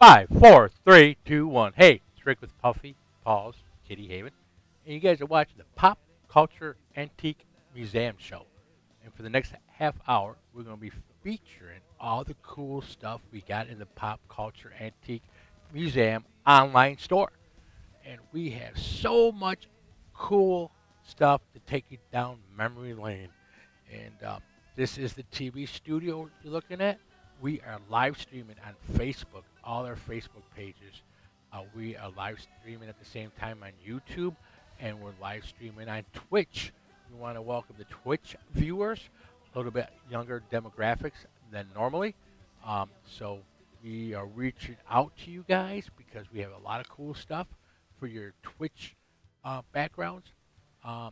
Five, four, three, two, one. Hey, it's Rick with Puffy, Paws, Kitty Haven. And you guys are watching the Pop Culture Antique Museum Show. And for the next half hour, we're going to be featuring all the cool stuff we got in the Pop Culture Antique Museum online store. And we have so much cool stuff to take you down memory lane. And this is the TV studio you're looking at. We are live streaming on Facebook, all our Facebook pages. We are live streaming at the same time on YouTube, and we're live streaming on Twitch. We want to welcome the Twitch viewers, a little bit younger demographics than normally. So we are reaching out to you guys because we have a lot of cool stuff for your Twitch backgrounds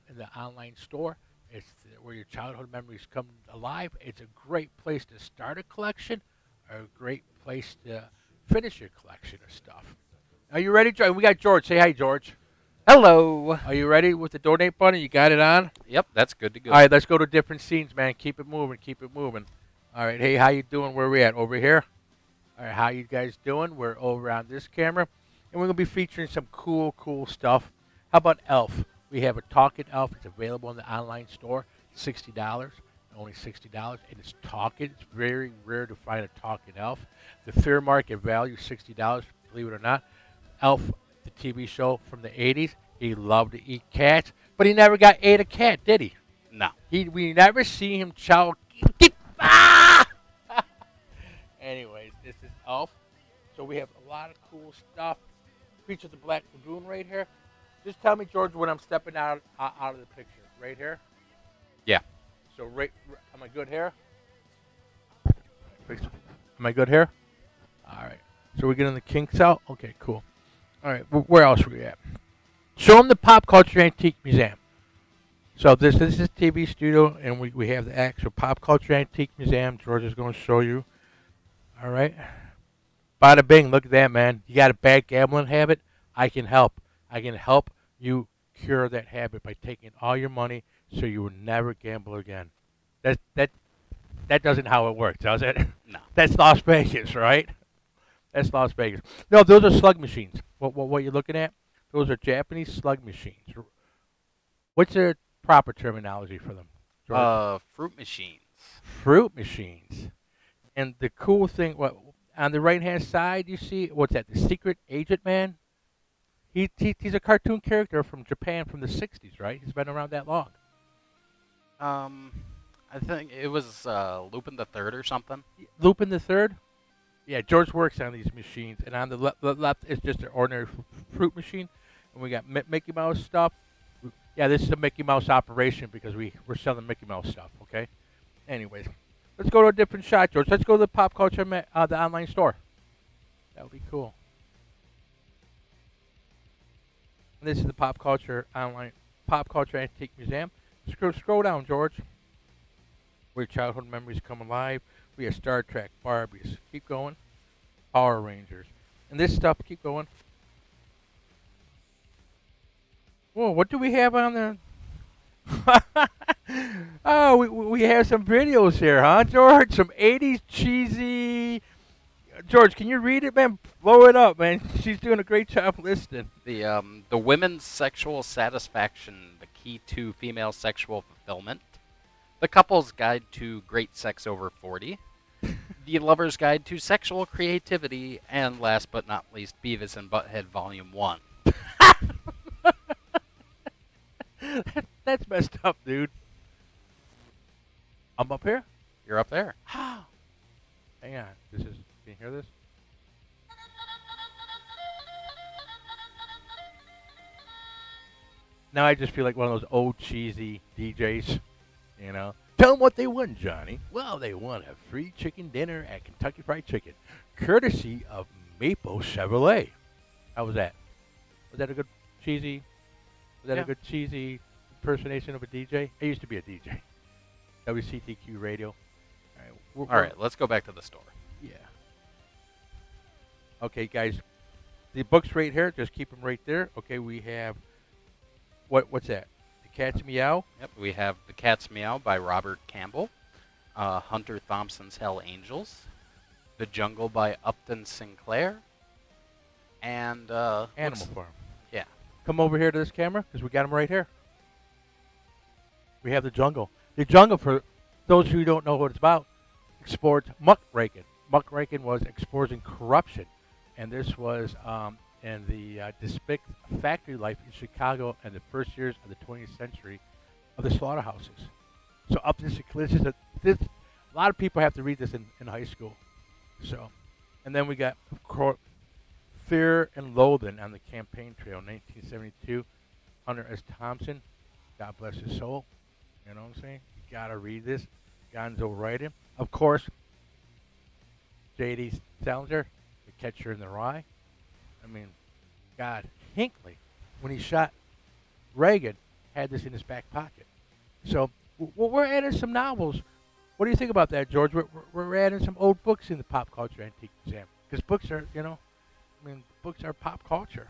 in the online store. It's where your childhood memories come alive. It's a great place to start a collection, or a great place to finish your collection of stuff. Are you ready, George? We got George. Say hi, George. Hello. Are you ready with the donate button? You got it on? Yep, that's good to go. All right, let's go to different scenes, man. Keep it moving. Keep it moving. All right, hey, how you doing? Where we at? Over here? All right, how you guys doing? We're over on this camera, and we're going to be featuring some cool stuff. How about Elf? We have a talking elf. It's available in the online store. $60, only $60, and it's talking. It's very rare to find a talking elf. The fair market value, $60, believe it or not. Elf, the TV show from the 80s. He loved to eat cats, but he never ate a cat, did he? No. We never see him chow. Ah! Anyways, this is Elf. So we have a lot of cool stuff. Features the Black Lagoon right here. Just tell me, George, when I'm stepping out of the picture. Right here? Yeah. So, am I good here? Am I good here? All right. So, we're getting the kinks out? Okay, cool. All right. Where else are we at? Show them the Pop Culture Antique Museum. So, this is TV studio, and we have the actual Pop Culture Antique Museum. George is going to show you. All right. Bada bing. Look at that, man. You got a bad gambling habit? I can help. I can help you cure that habit by taking all your money so you will never gamble again. That doesn't how it works, does it? No. That's Las Vegas, right? That's Las Vegas. No, those are slug machines. What you're looking at? Those are Japanese slug machines. What's the proper terminology for them, George? Fruit machines. Fruit machines. And the cool thing, on the right-hand side, you see, what's that, the Secret Agent Man? He's a cartoon character from Japan from the 60s, right? He's been around that long. I think it was Lupin the Third or something. Lupin the Third? Yeah, George works on these machines. And on the left is just an ordinary fruit machine. And we got Mickey Mouse stuff. Yeah, this is a Mickey Mouse operation because we're selling Mickey Mouse stuff, okay? Anyways, let's go to a different shot, George. Let's go to the Pop Culture, the online store. That would be cool. And this is the Pop Culture Antique Museum. Scroll down, George. Where childhood memories come alive. We have Star Trek, Barbies. Keep going. Power Rangers. And this stuff, keep going. Whoa, what do we have on there? Oh, we have some videos here, huh, George? Some 80s cheesy... George, can you read it, man? Blow it up, man. She's doing a great job listening. The women's sexual satisfaction, the key to female sexual fulfillment. The couple's guide to great sex over 40. The lover's guide to sexual creativity, and last but not least, Beavis and Butthead Volume 1. That's messed up, dude. I'm up here? You're up there. Hang on. Can you hear this? Now I just feel like one of those old cheesy DJs, you know. Tell them what they won, Johnny. Well, they won a free chicken dinner at Kentucky Fried Chicken, courtesy of Maple Chevrolet. How was that? Was that a good cheesy? Was that a good cheesy impersonation of a DJ? I used to be a DJ. WCTQ Radio. All right, let's go back to the store. Yeah. Okay, guys. The books right here. Just keep them right there. Okay, we have... What's that? The Cat's Meow? Yep, we have The Cat's Meow by Robert Campbell. Hunter Thompson's Hell Angels. The Jungle by Upton Sinclair. And Animal Farm. yeah. Come over here to this camera because we got them right here. We have the jungle. The jungle, for those who don't know what it's about, explores muckraking. Muckraking was exposing corruption, and this was in the Despic factory life in Chicago in the first years of the 20th century of the slaughterhouses. So up this is a lot of people have to read this in high school. So, and then we got of course, Fear and Loathing on the campaign trail, 1972. Hunter S. Thompson, God bless his soul. You know what I'm saying? You gotta read this. Gonzo writing. Of course, J.D. Salinger, The Catcher in the Rye. I mean, God, Hinckley, when he shot Reagan, had this in his back pocket. So we're adding some novels. What do you think about that, George? We're adding some old books in the Pop Culture Antique Museum. Because books are, books are pop culture.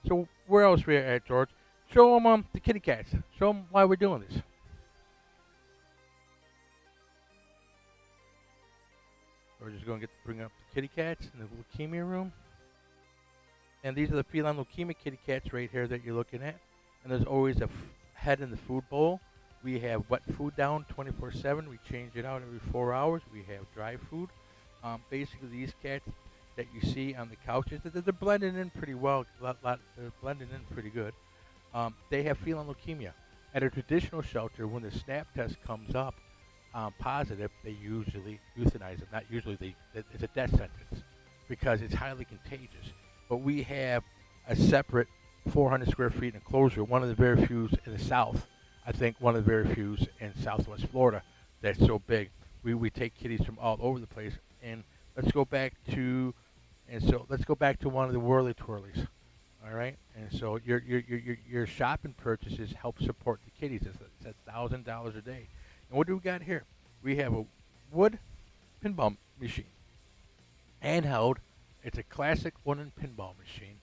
So where else we at, George? Show them the kitty cats. Show them why we're doing this. We're just going to bring up the kitty cats in the leukemia room. And these are the feline leukemia kitty cats right here that you're looking at. And there's always a head in the food bowl. We have wet food down 24/7. We change it out every 4 hours. We have dry food. Basically, these cats that you see on the couches, they're blending in pretty well. They're blending in pretty good. They have feline leukemia. At a traditional shelter, when the SNAP test comes up positive, they usually euthanize them. Not usually, it's a death sentence because it's highly contagious. But we have a separate 400 square feet enclosure, one of the very few in the South. I think one of the very few in Southwest Florida that's so big. We take kitties from all over the place. And let's go back to one of the Whirly Twirlies. All right, and so your shopping purchases help support the kitties. It's $1,000 a day. And what do we got here? We have a wood pinball machine, handheld. It's a classic wooden pinball machine.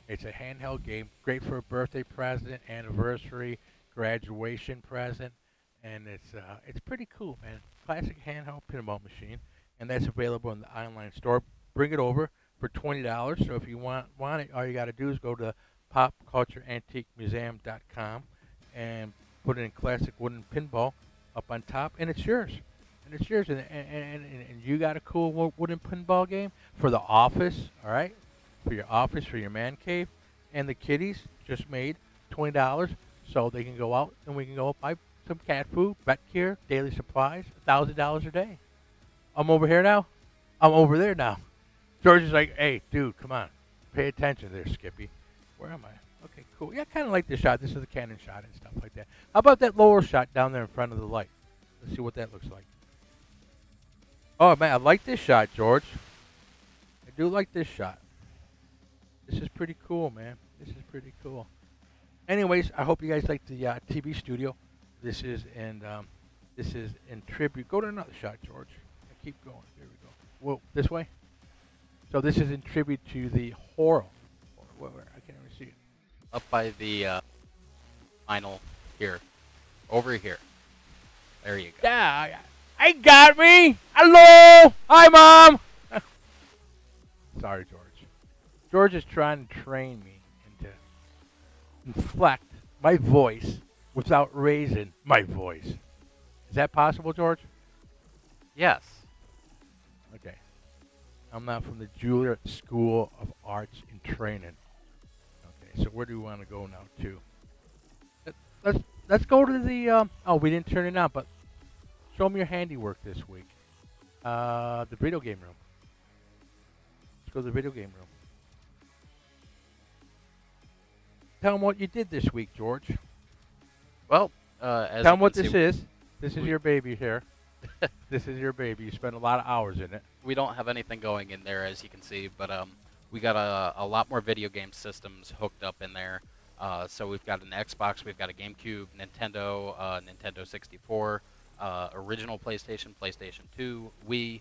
It's a handheld game, great for a birthday present, anniversary, graduation present, and it's pretty cool, man. Classic handheld pinball machine, and that's available in the online store. Bring it over for $20. So if you want it, all you got to do is go to popcultureantiquemuseum.com and put it in classic wooden pinball up on top, and it's yours. And it's yours, and you got a cool wooden pinball game for the office, all right? For your office, for your man cave, and the kitties just made $20, so they can go out and we can go buy some cat food, vet care, daily supplies, $1,000 a day. I'm over here now. I'm over there now. George is like, hey, dude, come on, pay attention there, Skippy. Where am I? Okay, cool. Yeah, I kind of like this shot. This is the Canon shot and stuff like that. How about that lower shot down there in front of the light? Let's see what that looks like. Oh, man, I like this shot, George. I do like this shot. This is pretty cool, man. This is pretty cool. Anyways, I hope you guys like the TV studio. This is in tribute. Go to another shot, George. Keep going. There we go. Whoa, this way. So this is in tribute to the horror. Where? I can't even see it. Up by the final here. Over here. There you go. Yeah, I got me. Hello. Hi, Mom. Sorry, George. George is trying to train me into inflect my voice without raising my voice. Is that possible, George? Yes. Okay. I'm not from the Juilliard School of Arts and Training. Okay, so where do we want to go now to? Let's go to the oh, we didn't turn it on, but show me your handiwork this week. The video game room. Let's go to the video game room. Tell them what you did this week, George. Well, as tell them what this is. This is your baby here. This is your baby. You spent a lot of hours in it. We don't have anything going in there, as you can see, but we got a lot more video game systems hooked up in there. So we've got an Xbox, we've got a GameCube, Nintendo, Nintendo 64, original PlayStation, PlayStation 2, Wii,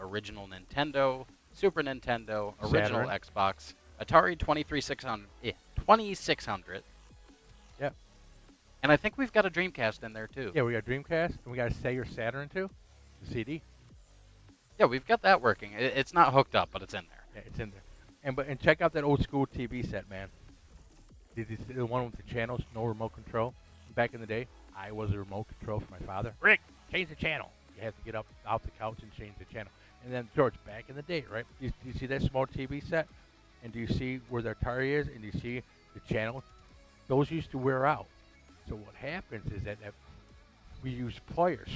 original Nintendo, Super Nintendo, original Saturn. Xbox, Atari 2600. Yep. And I think we've got a Dreamcast in there, too. Yeah, we got Dreamcast, and we got a Sega Saturn, too. The CD. Yeah, we've got that working. It's not hooked up, but it's in there. Yeah, it's in there. And check out that old school TV set, man. The one with the channels, no remote control. Back in the day, I was a remote control for my father. Rick, change the channel. You have to get up off the couch and change the channel. And then George, back in the day, right? Do you see that small TV set? And do you see where the Atari is? And do you see the channel? Those used to wear out. So what happens is that we use pliers.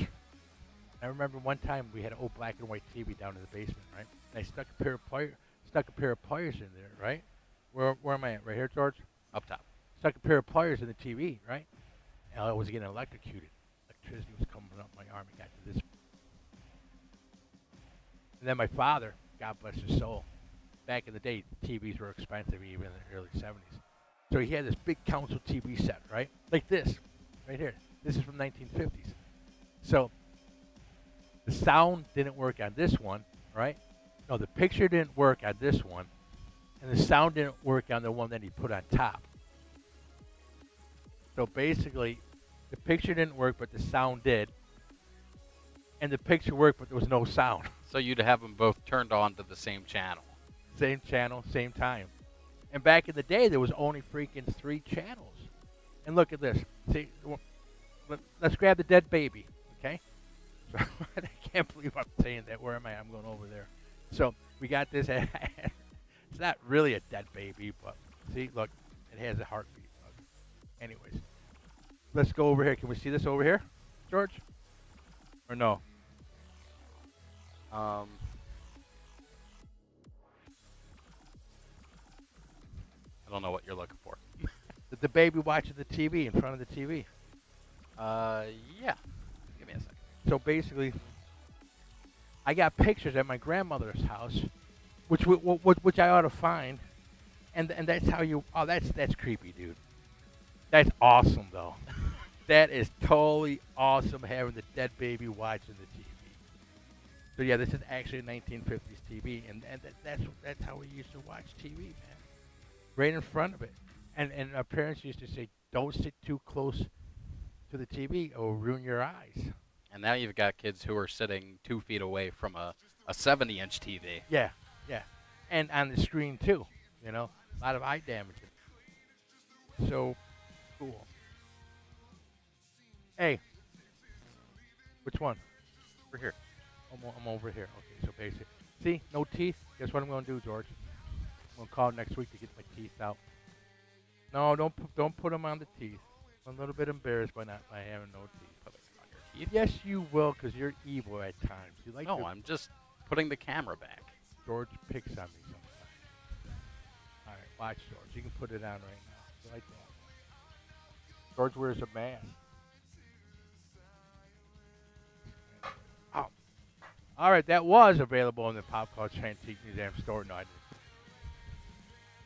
I remember one time we had an old black and white TV down in the basement, right? And I stuck a pair of pliers in there, right? Where am I at? Right here, George? Up top. Stuck a pair of pliers in the TV, right? And I was getting electrocuted. Electricity was coming up my arm. It got to this. And then my father, God bless his soul, back in the day, TVs were expensive even in the early 70s. So he had this big console TV set, right? Like this, right here. This is from 1950s. So the sound didn't work on this one, right? No, the picture didn't work on this one. And the sound didn't work on the one that he put on top. So basically, the picture didn't work, but the sound did. And the picture worked, but there was no sound. So you'd have them both turned on to the same channel. Same channel, same time. And back in the day, there was only freaking 3 channels. And look at this. See, let's grab the dead baby, okay? So I can't believe I'm saying that. Where am I? I'm going over there. So we got this. It's not really a dead baby, but see, look, it has a heartbeat. Anyways, let's go over here. Can we see this over here, George? Or no? I don't know what you're looking for. The baby watching the TV in front of the TV. Yeah. Give me a second. So basically, I got pictures at my grandmother's house, which I ought to find, and that's how you. Oh, that's creepy, dude. That's awesome, though. That is totally awesome having the dead baby watching the TV. So yeah, this is actually a 1950s TV, and that's how we used to watch TV, man. Right in front of it, and our parents used to say, "Don't sit too close to the TV, or ruin your eyes." And now you've got kids who are sitting 2 feet away from a 70-inch TV. Yeah, and on the screen too. You know, a lot of eye damage. So cool. Hey, which one? Over here. I'm over here. Okay, so basically, see, no teeth. Guess what I'm gonna do, George? I'm gonna call next week to get my teeth out. No, don't put them on the teeth. I'm a little bit embarrassed by having no teeth. Put it on your teeth. Yes, you will, because you're evil at times. You like No, I'm just putting the camera back. George picks on me sometimes. All right, watch, George. You can put it on right now. You like that? George wears a mask. Oh. All right, that was available in the Pop Culture Antique Museum store. No, I didn't.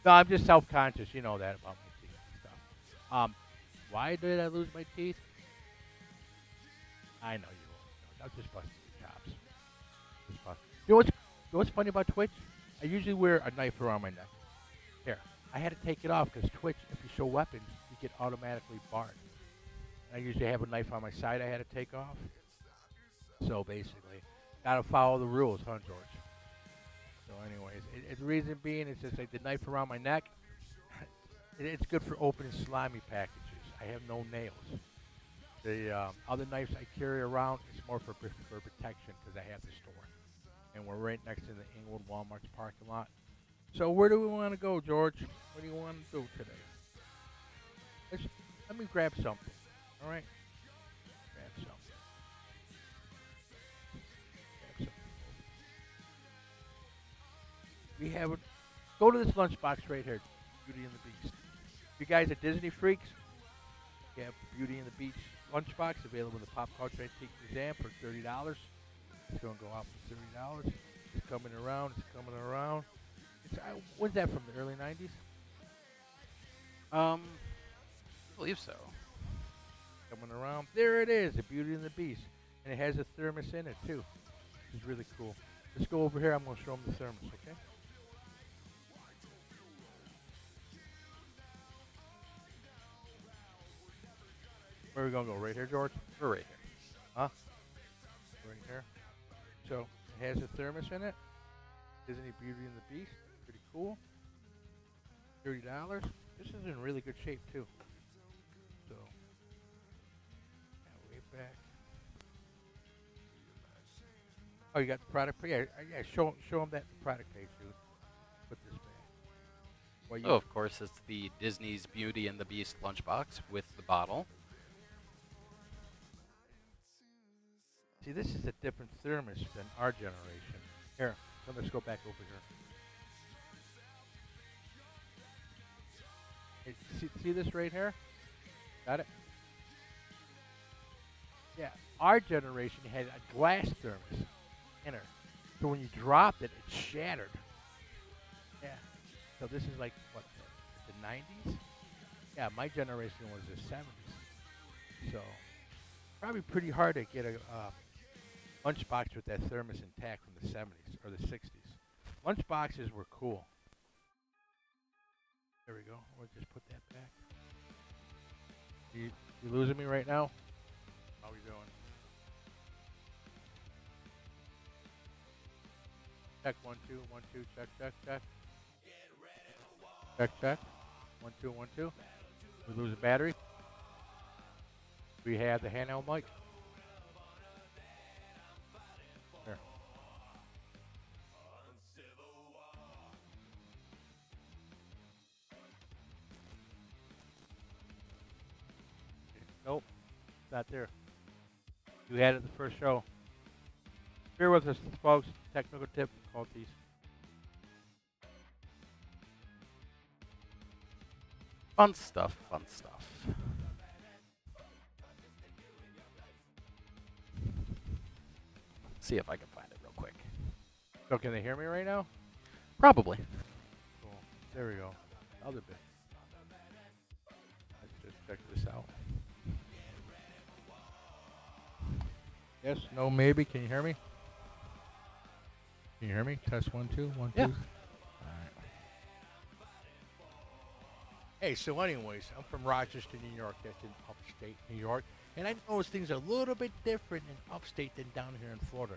No, I'm just self-conscious. You know that about my teeth and stuff. Why did I lose my teeth? I know you won't. I'm just busting your chops. Just busting. You know what's funny about Twitch? I usually wear a knife around my neck. Here, I had to take it off because Twitch, if you show weapons, you get automatically barred. I usually have a knife on my side I had to take off. So basically, gotta follow the rules, huh, George? So anyways, the reason being is just like the knife around my neck, it's good for opening slimy packages. I have no nails. The other knives I carry around is more for protection because I have the store. And we're right next to the Inglewood Walmart's parking lot. So where do we want to go, George? What do you want to do today? Let me grab something. All right? Grab something. We have it. Go to this lunchbox right here, Beauty and the Beast. You guys are Disney freaks? We have Beauty and the Beast lunchbox available in the Pop Culture Antique Museum for $30. It's going to go out for $30. It's coming around. It's coming around. When's that from? The early 90s? I believe so. Coming around. There it is, the Beauty and the Beast. And it has a thermos in it, too. Which is really cool. Let's go over here. I'm going to show them the thermos, okay? Where are we going to go? Right here, George? We're right here. Huh? Right here. So, it has a thermos in it. Disney Beauty and the Beast. Pretty cool. $30. This is in really good shape too. So, yeah, way back. Oh, you got the product page? Yeah, show them that the product page, dude. Put this back. Well, Oh, of course, it's the Disney's Beauty and the Beast lunchbox with the bottle. see, this is a different thermos than our generation. Here, let's go back over here. Hey, see this right here? Got it? Yeah, our generation had a glass thermos in her. So when you dropped it, it shattered. Yeah. So this is like, what, the 90s? Yeah, my generation was the 70s. So probably pretty hard to get a lunchbox with that thermos intact from the 70s or the 60s. Lunchboxes were cool. There we go. We'll just put that back. You losing me right now? How we doing? Check 1 2 1 2 check check check. Check check. 1 2 1 2. We lose a battery. We have the handheld mic. There. Nope, not there. You had it the first show. Bear with us, folks. Technical difficulties. Fun stuff, fun stuff. See if I can find it real quick. So can they hear me right now? Probably. Cool. There we go. Other bit. Let's just check this out. Yes, no, maybe. Can you hear me? Can you hear me? Test 1 2 1 2. Yeah. All right. Hey, so anyways, I'm from Rochester, New York. That's in upstate New York. And I notice things are a little bit different in upstate than down here in Florida.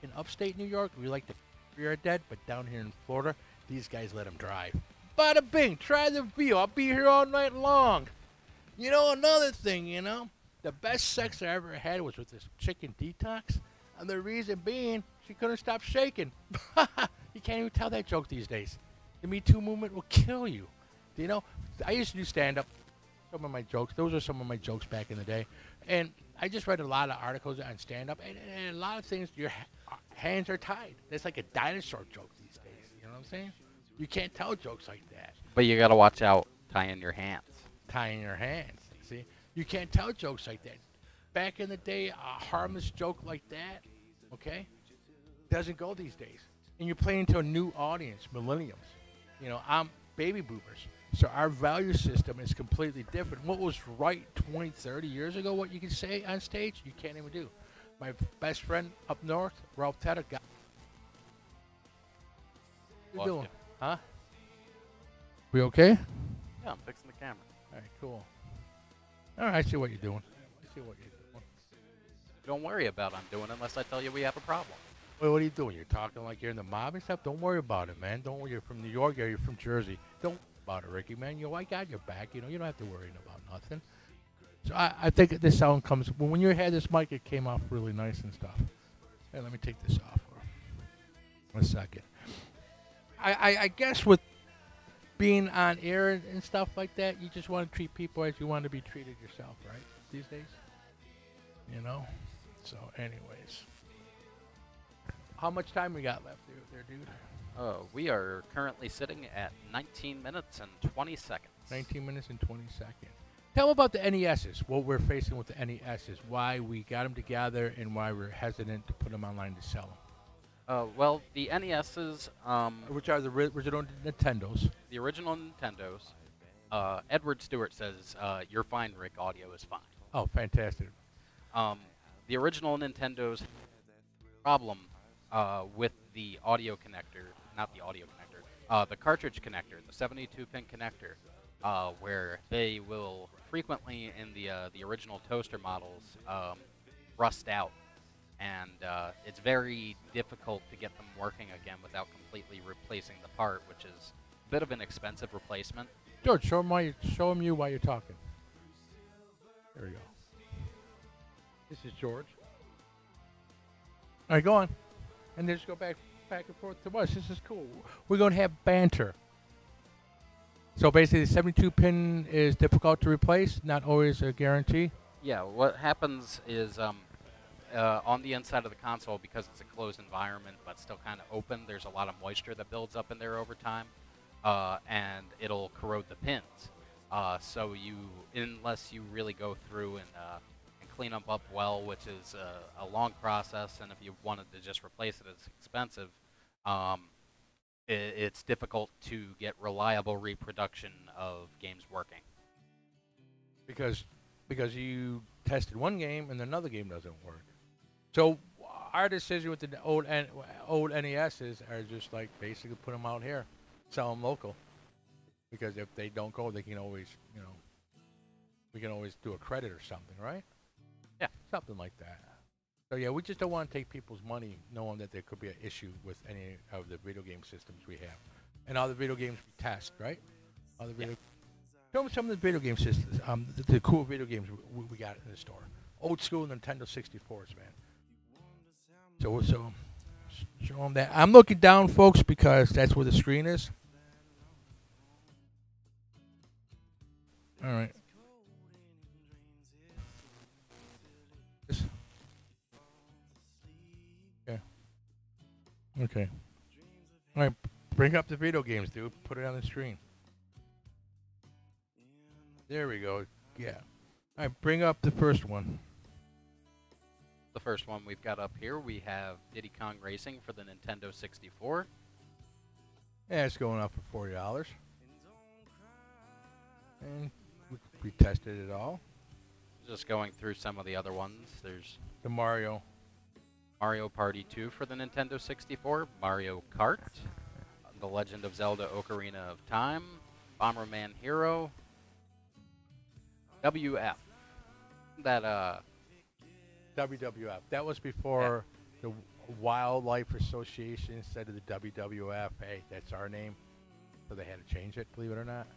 In upstate New York, we like to bury our dead, but down here in Florida, these guys let them drive. Bada bing, try the view. I'll be here all night long. You know, another thing, the best sex I ever had was with this chicken detox. And the reason being, she couldn't stop shaking. You can't even tell that joke these days. The Me Too movement will kill you. You know, I used to do stand-up. Some of my jokes. Those are some of my jokes back in the day. And I just read a lot of articles on stand-up. And a lot of things, your hands are tied. That's like a dinosaur joke these days. You know what I'm saying? You can't tell jokes like that. But you gotta watch out tying your hands. Tying your hands. See? You can't tell jokes like that. Back in the day, a harmless joke like that, okay, doesn't go these days. And you're playing to a new audience, millennials. You know, I'm baby boomers. So our value system is completely different. What was right 20, 30 years ago, what you can say on stage, you can't even do. My best friend up north, Ralph Tedder, got... What you doing? Huh? We okay? Yeah, I'm fixing the camera. All right, cool. All right, I see what you're doing. I see what you're doing. Don't worry about I'm doing unless I tell you we have a problem. Wait, what are you doing? You're talking like you're in the mob and stuff? Don't worry about it, man. Don't worry. You're from New York or you're from Jersey. Don't worry about it, Ricky, man. You know, I got your back. You know, you don't have to worry about nothing. So I think this sound comes... When you had this mic, it came off really nice and stuff. Hey, let me take this off for a second. I guess with being on air and stuff like that, you just want to treat people as you want to be treated yourself, right? These days? You know? So, anyways. How much time we got left there, dude? We are currently sitting at 19 minutes and 20 seconds. 19 minutes and 20 seconds. Tell me about the NESs, what we're facing with the NESs, why we got them together, and why we're hesitant to put them online to sell them. Well, the NESs, Which are the original Nintendos. the original Nintendos, Edward Stewart says, you're fine, Rick, audio is fine. Oh, fantastic. The original Nintendo's problem with the audio connector, not the audio connector, the cartridge connector, the 72-pin connector, where they will frequently in the original toaster models rust out. And it's very difficult to get them working again without completely replacing the part, which is bit of an expensive replacement. George, show him you while you're talking. There we go. This is George. All right, go on. And then just go back and forth to us. This is cool. We're going to have banter. So basically, the 72-pin is difficult to replace, not always a guarantee. Yeah, what happens is on the inside of the console, because it's a closed environment but still kind of open, there's a lot of moisture that builds up in there over time, and it'll corrode the pins. So unless you really go through and clean them up well, which is a long process, and if you wanted to just replace it, it's expensive. It's difficult to get reliable reproduction of games working. Because you tested one game and another game doesn't work. So our decision with the old NESs are just like basically put them out here, sell them local. Because if they don't go, they can always, we can always do a credit or something, right? Yeah. Something like that. So yeah, we just don't want to take people's money knowing that there could be an issue with any of the video game systems we have. And all the video games we test, right? All the video Show me some of the video game systems, the cool video games we got in the store. Old school Nintendo 64s, man. So show them that. I'm looking down, folks, because that's where the screen is. All right. Okay. Okay. All right. Bring up the video games, dude. Put it on the screen. There we go. Yeah. All right. Bring up the first one. The first one we've got up here, we have Diddy Kong Racing for the Nintendo 64. Yeah, it's going up for $40. And we tested it all. Just going through some of the other ones. There's The Mario Party 2 for the Nintendo 64, Mario Kart, The Legend of Zelda Ocarina of Time, Bomberman Hero, WF. That WWF. That was before the Wildlife Association said to the WWF, hey, that's our name. So they had to change it, believe it or not.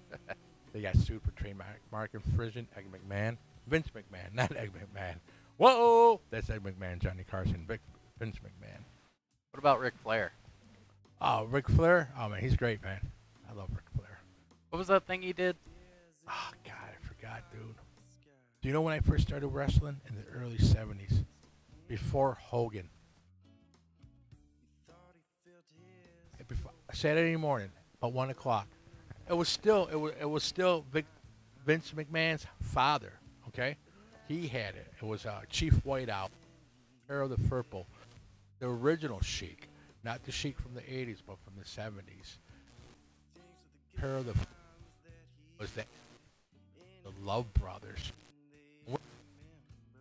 They got sued for trademark infringement. Egg McMahon. Vince McMahon, not Egg McMahon. Whoa! That's Egg McMahon, Johnny Carson, Vince McMahon. What about Ric Flair? Oh, Ric Flair? Oh, man, he's great, man. I love Ric Flair. What was that thing he did? Oh, God, I forgot, dude. Do you know when I first started wrestling? In the early 70s. Before Hogan. Before, Saturday morning, about 1 o'clock. It was still Vince McMahon's father, okay? He had it. It was Chief Whiteout, Harold the Purple, the original Sheik, not the Sheik from the 80s, but from the 70s. Harold the was the Love Brothers.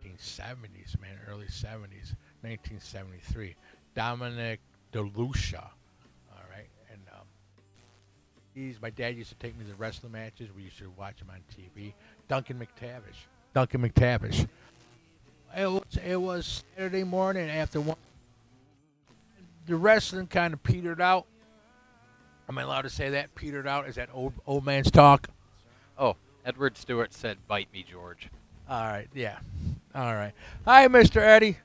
1970s, man, early 70s, 1973. Dominic DeLucia, all right, and my dad used to take me to wrestling matches. We used to watch him on TV. Duncan McTavish. It was Saturday morning after one. The wrestling kind of petered out. Am I allowed to say that? Petered out? Is that old man's talk? Oh, Edward Stewart said, "Bite me, George." All right, yeah. All right. Hi, Mr. Eddie.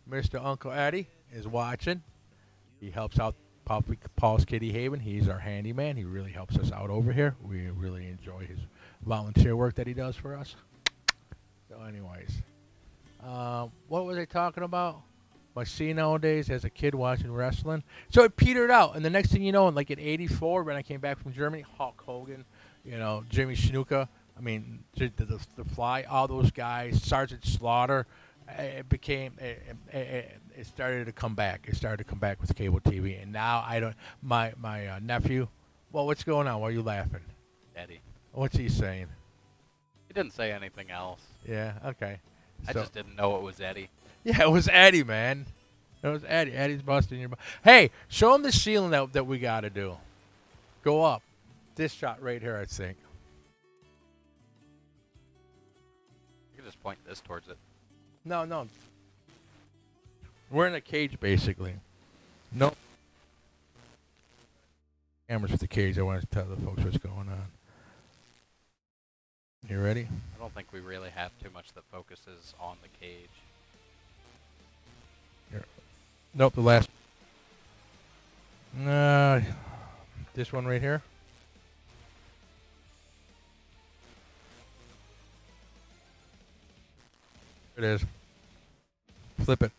Mr. Uncle Eddie is watching. He helps out Paul's Kitty Haven. He's our handyman. He really helps us out over here. We really enjoy his volunteer work that he does for us. So anyways, what was I talking about? My senile days as a kid watching wrestling. So it petered out. And the next thing you know, like in 84, when I came back from Germany, Hulk Hogan, Jimmy Snuka, I mean, the Fly, all those guys, Sergeant Slaughter, it started to come back. It started to come back with cable TV. And now my nephew, well, what's going on? Why are you laughing? Eddie. What's he saying? He didn't say anything else. Yeah, okay. I just didn't know it was Eddie. Yeah, it was Eddie, man. It was Eddie. Eddie's busting your butt. Hey, show him the ceiling that we got to do. Go up. This shot right here, I think. You can just point this towards it. No. We're in a cage, basically. No. Cameras with the cage. I want to tell the folks what's going on. You ready? I don't think we really have too much that focuses on the cage. Here. Nope, the last. This one right here. It is. Flip it.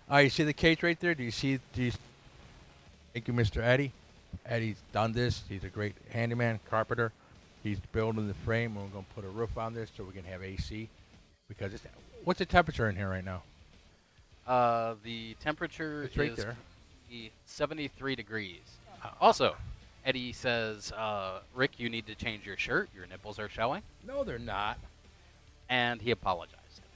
Oh, you see the cage right there? Do you see? Thank you, Mr. Eddie. Eddie's done this. He's a great handyman, carpenter. He's building the frame, and we're going to put a roof on this so we can have AC. Because what's the temperature in here right now? The temperature It's right is there. 73 degrees. Also, Eddie says, Rick, you need to change your shirt. Your nipples are showing. No, they're not. And he apologized to me.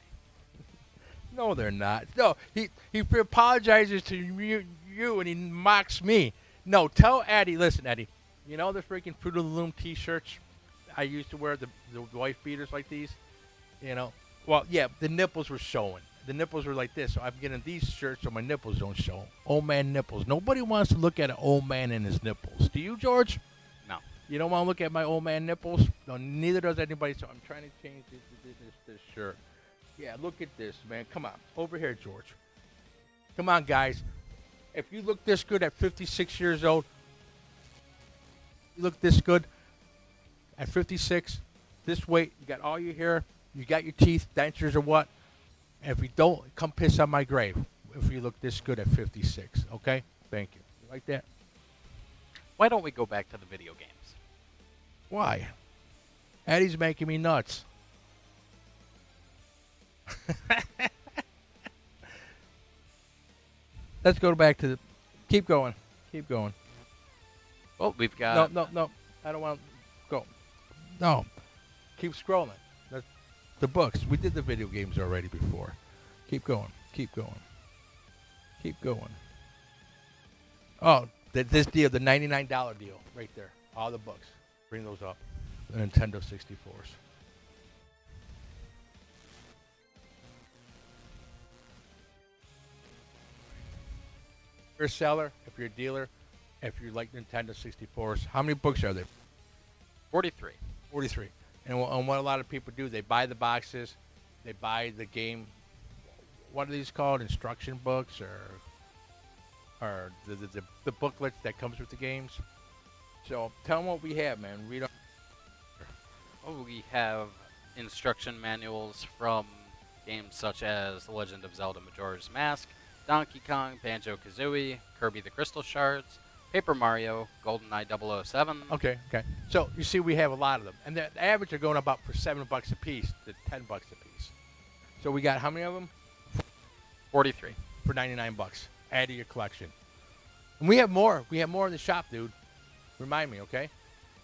No, they're not. No, he apologizes to you and he mocks me. No, tell Eddie. Listen, Eddie. You know the freaking Fruit of the Loom T-shirts I used to wear, the wife beaters like these. You know. Well, yeah, the nipples were showing. The nipples were like this, so I'm getting these shirts so my nipples don't show. Old man nipples. Nobody wants to look at an old man and his nipples. Do you, George? No. You don't want to look at my old man nipples? No, neither does anybody. So I'm trying to change this shirt. Yeah, look at this, man. Come on. Over here, George. Come on, guys. If you look this good at 56 years old, you look this good at 56, this weight, you got all your hair, you got your teeth, dentures or what. And if you don't, come piss on my grave if you look this good at 56, okay? Thank you. You like that? Why don't we go back to the video games? Why? Eddie's making me nuts. Let's go back to the... Keep going. Keep going. Well, we've got... No. I don't want to go. No. Keep scrolling. That's the books. We did the video games already before. Keep going. Keep going. Keep going. Oh, this deal, the $99 deal right there. All the books. Bring those up. The Nintendo 64s. If you're a seller, if you're a dealer, if you like Nintendo 64s, how many books are there? 43. 43. And what a lot of people do, they buy the boxes, they buy the game. What are these called? Instruction books or the booklets that comes with the games. So tell them what we have, man. Read on. Oh, we have instruction manuals from games such as The Legend of Zelda Majora's Mask, Donkey Kong, Banjo-Kazooie, Kirby the Crystal Shards, Paper Mario, GoldenEye 007. Okay. So you see, we have a lot of them, and the average are going about for $7 a piece to $10 a piece. So we got how many of them? 43. For $99. Add to your collection. And we have more. We have more in the shop, dude. Remind me, okay?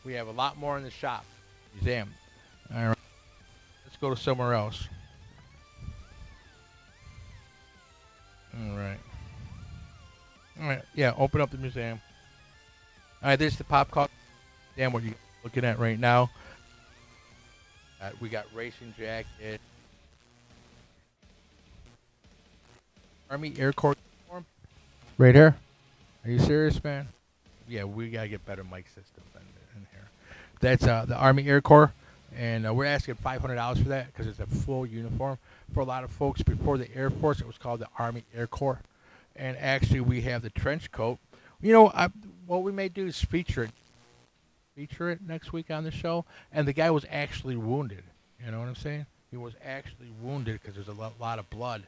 We have a lot more in the shop. Museum. All right. Let's go to somewhere else. All right. Yeah, open up the museum. All right, this is the pop culture. Damn, what you looking at right now? We got racing jacket. Army Air Corps uniform. Right here. Are you serious, man? Yeah, we gotta get better mic systems in here. That's the Army Air Corps, and we're asking $500 for that because it's a full uniform. For a lot of folks before the Air Force, it was called the Army Air Corps, and actually we have the trench coat. You know, what we may do is feature it next week on the show. And the guy was actually wounded. You know what I'm saying? He was actually wounded because there's a lot of blood.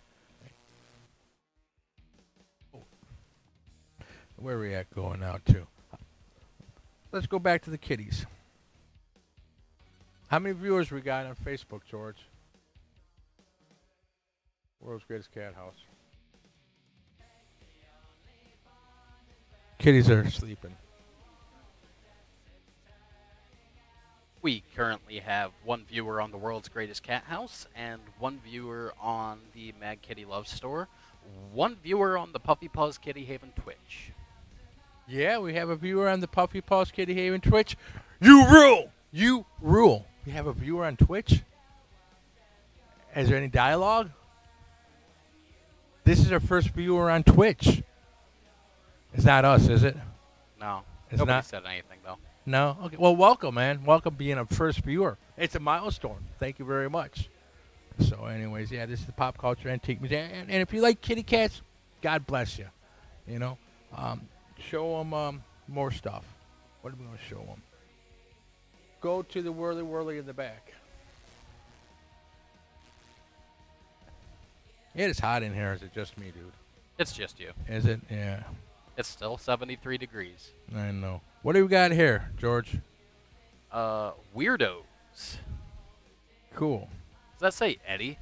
Where are we at going out to? Let's go back to the kitties. How many viewers we got on Facebook, George? World's Greatest Cat House. Kitties are sleeping. We currently have one viewer on the World's Greatest Cat House and one viewer on the Mad Kitty Love Store, one viewer on the Puffy Paws Kitty Haven Twitch. Yeah, we have a viewer on the Puffy Paws Kitty Haven Twitch. You rule! You rule. We have a viewer on Twitch? Is there any dialogue? This is our first viewer on Twitch. It's not us, is it? No. It's Nobody not. said anything though. No. Okay. Well, welcome, man. Welcome being a first viewer. It's a milestone. Thank you very much. So, anyways, yeah, this is the Pop Culture Antique Museum, and if you like kitty cats, God bless you. You know, show them more stuff. What are we going to show them? Go to the Whirly Whirly in the back. It is hot in here. Is it just me, dude? It's just you. Is it? Yeah. It's still 73 degrees. I know. What do we got here, George? Weirdos. Cool. Does that say Eddie?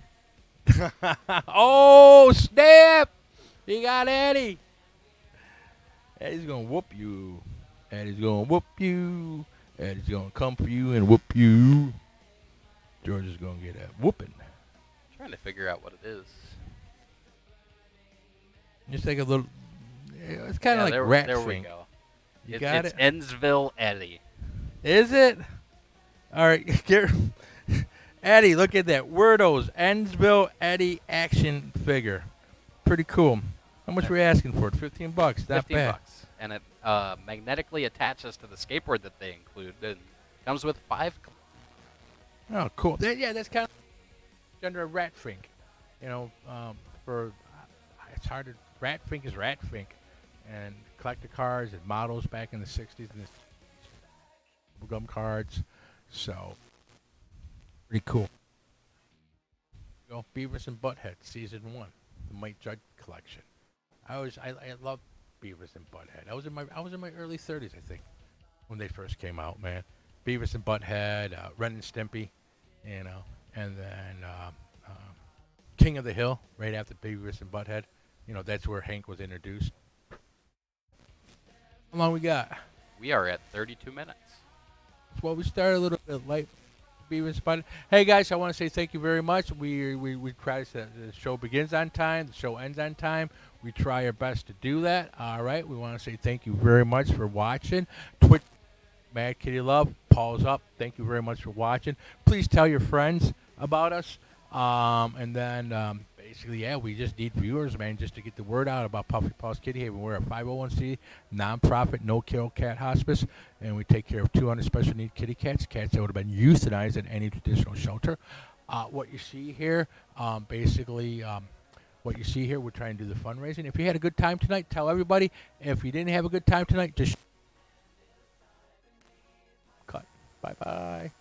Oh, snap! You got Eddie. Eddie's going to whoop you. Eddie's going to whoop you. Eddie's going to come for you and whoop you. George is going to get a whooping. Trying to figure out what it is. Just like a little... It's kind of like rat There we Fink. go. You got it's it? Ennsville Eddie. Is it? All right. Eddie, look at that. Wordos. Ennsville Eddie action figure. Pretty cool. How much were we asking for it? $15. Not 15 bad. bucks. And it magnetically attaches to the skateboard that they include. It comes with 5. Oh, cool. Yeah, that's kind of under a rat Fink. You know, it's hard to... Rat Fink is Rat Fink. And collector cards and models back in the 60s and the gum cards. So, pretty cool. You know, Beavis and Butthead, Season 1. The Mike Judge collection. I love Beavis and Butthead. I was in my early 30s, I think, when they first came out, man. Beavis and Butthead, Ren and Stimpy, you know, and then King of the Hill, right after Beavis and Butthead. You know, that's where Hank was introduced. How long we got? We are at 32 minutes. Well, we started a little bit late. Beavis and Butthead. Hey guys, I want to say thank you very much. We try to the show begins on time, the show ends on time. We try our best to do that. All right. We want to say thank you very much for watching. Twitch, Mad Kitty Love, Paul's up. Thank you very much for watching. Please tell your friends about us. And then basically, yeah, we just need viewers, man, just to get the word out about Puffy Paws Kitty Haven. We're a 501c nonprofit, no-kill cat hospice, and we take care of 200 special need kitty cats that would have been euthanized in any traditional shelter. What you see here, what you see here, we're trying to do the fundraising. If you had a good time tonight, tell everybody. If you didn't have a good time tonight, just cut. Bye-bye.